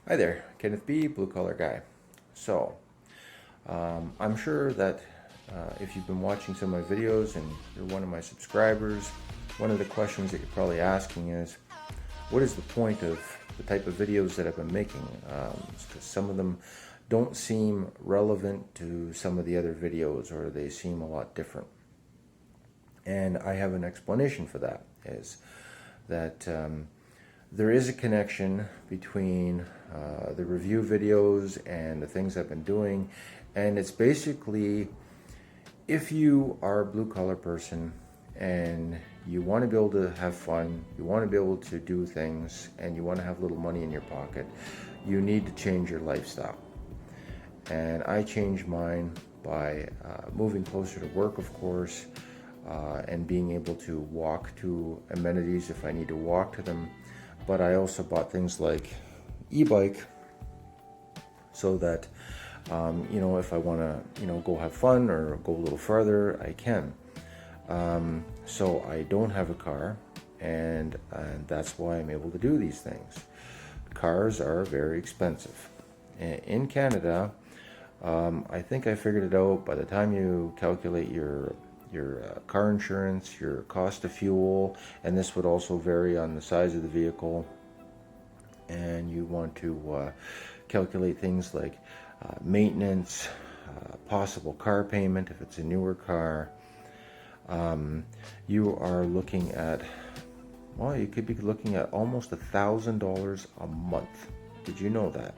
Hi there, Kenneth B, Blue Collar Guy. So, I'm sure that if you've been watching some of my videos and you're one of my subscribers, one of the questions that you're probably asking is, what is the point of the type of videos that I've been making? Because some of them don't seem relevant to some of the other videos, or they seem a lot different. And I have an explanation for that, is that there is a connection between the review videos and the things I've been doing. And it's basically, if you are a blue collar person and you want to be able to have fun, you want to be able to do things, and you want to have a little money in your pocket, you need to change your lifestyle. And I changed mine by moving closer to work, of course, and being able to walk to amenities if I need to walk to them. But I also bought things like e-bike so that, if I want to, go have fun or go a little farther, I can. So I don't have a car, and that's why I'm able to do these things. Cars are very expensive. In Canada, I think I figured it out. By the time you calculate your car insurance, your cost of fuel, and this would also vary on the size of the vehicle, and you want to calculate things like maintenance, possible car payment if it's a newer car, you are looking at, well, you could be looking at almost $1,000 a month. Did you know that?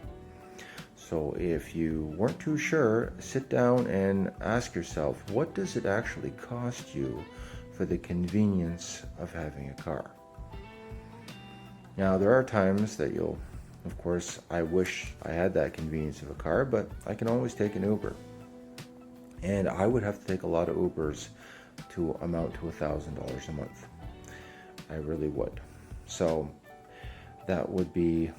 So if you weren't too sure, sit down and ask yourself, what does it actually cost you for the convenience of having a car? Now, there are times that of course, I wish I had that convenience of a car, but I can always take an Uber. And I would have to take a lot of Ubers to amount to $1,000 a month. I really would. So that would be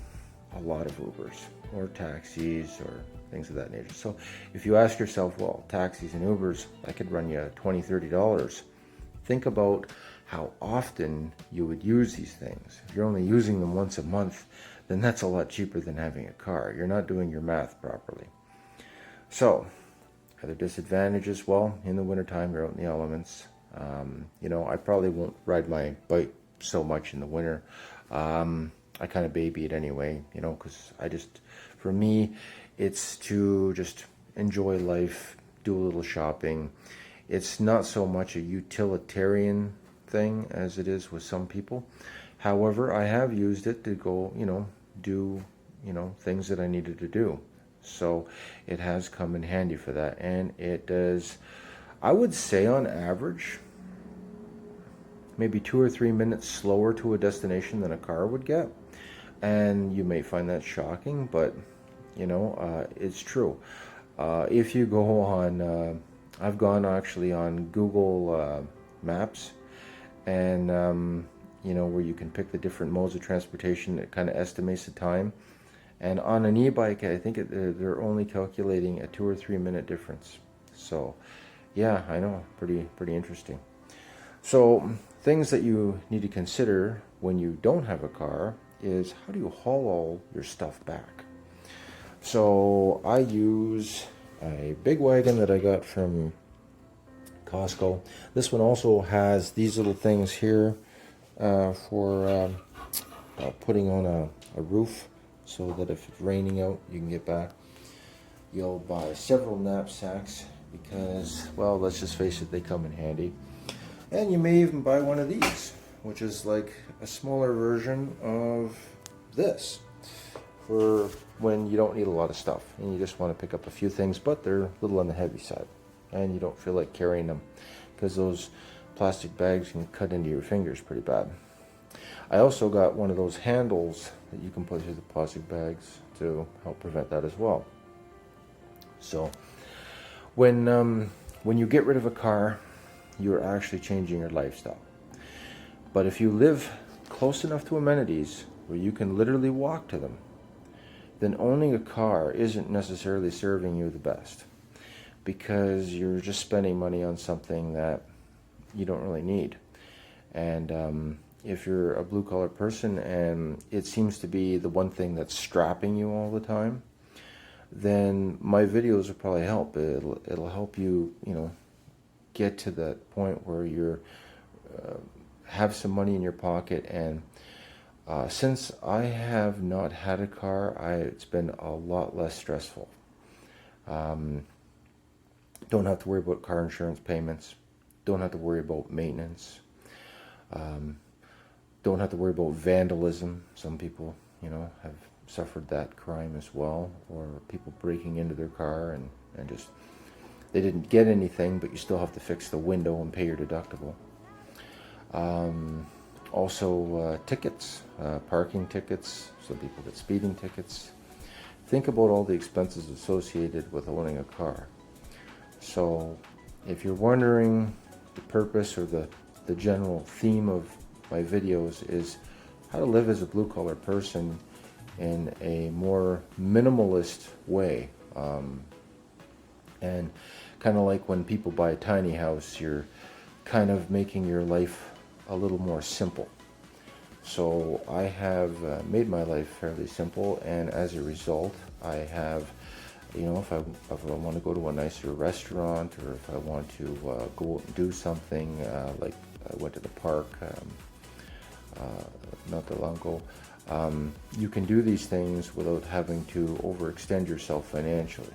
a lot of Ubers or taxis or things of that nature. So if you ask yourself, well, taxis and Ubers, I could run you $20, $30. Think about how often you would use these things. If you're only using them once a month, then that's a lot cheaper than having a car. You're not doing your math properly. So, other disadvantages, well, in the wintertime, you're out in the elements. I probably won't ride my bike so much in the winter. I kind of baby it anyway, because for me, it's to just enjoy life, do a little shopping. It's not so much a utilitarian thing as it is with some people. However, I have used it to go, do, things that I needed to do. So it has come in handy for that. And it does, I would say on average, maybe 2 or 3 minutes slower to a destination than a car would get. And you may find that shocking, but it's true. If you go on, I've gone actually on Google Maps, and where you can pick the different modes of transportation. It kind of estimates the time. And on an e-bike, I think they're only calculating a 2 or 3 minute difference. So, yeah, I know, pretty interesting. So, things that you need to consider when you don't have a car is, how do you haul all your stuff back? So I use a big wagon that I got from Costco. This one also has these little things here for putting on a roof, so that if it's raining out, you can get back. You'll buy several knapsacks because, well, let's just face it, they come in handy. And you may even buy one of these, which is like a smaller version of this, for when you don't need a lot of stuff and you just want to pick up a few things, but they're a little on the heavy side and you don't feel like carrying them, because those plastic bags can cut into your fingers pretty bad. I also got one of those handles that you can put through the plastic bags to help prevent that as well. So when you get rid of a car, you're actually changing your lifestyle. But if you live close enough to amenities where you can literally walk to them, then owning a car isn't necessarily serving you the best, because you're just spending money on something that you don't really need. And if you're a blue collar person and it seems to be the one thing that's strapping you all the time, then my videos will probably help. It'll help you, get to that point where you're have some money in your pocket. And since I have not had a car, it's been a lot less stressful. Don't have to worry about car insurance payments. Don't have to worry about maintenance. Don't have to worry about vandalism. Some people, have suffered that crime as well, or people breaking into their car and just, they didn't get anything, but you still have to fix the window and pay your deductible. Also, tickets, parking tickets. Some people get speeding tickets. Think about all the expenses associated with owning a car. So if you're wondering, the purpose or the general theme of my videos is how to live as a blue collar person in a more minimalist way. And kind of like when people buy a tiny house, you're kind of making your life a little more simple. So I have made my life fairly simple, and as a result, I have, if I want to go to a nicer restaurant, or if I want to go and do something, like I went to the park not that long ago, you can do these things without having to overextend yourself financially,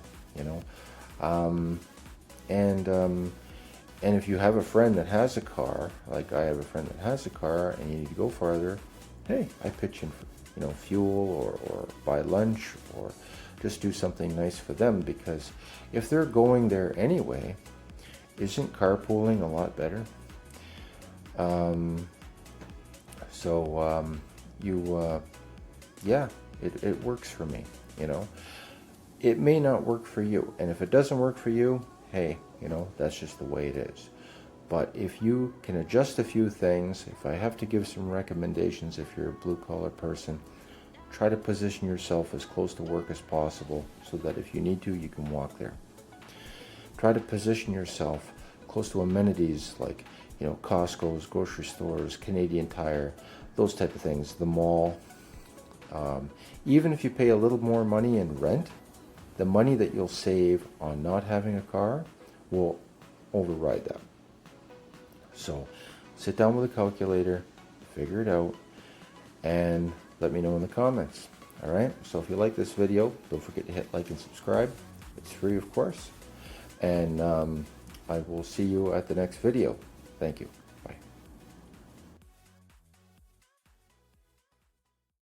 and if you have a friend that has a car, like I have a friend that has a car, and you need to go farther, hey, I pitch in for, fuel or buy lunch, or just do something nice for them, because if they're going there anyway, isn't carpooling a lot better? Yeah, it works for me, It may not work for you, and if it doesn't work for you, hey, that's just the way it is. But if you can adjust a few things, if I have to give some recommendations, if you're a blue collar person, try to position yourself as close to work as possible, so that if you need to, you can walk there. Try to position yourself close to amenities like, Costco's, grocery stores, Canadian Tire, those type of things, the mall. Even if you pay a little more money in rent, the money that you'll save on not having a car will override that. So sit down with a calculator, figure it out, and let me know in the comments. All right? So if you like this video, don't forget to hit like and subscribe. It's free, of course. And I will see you at the next video. Thank you.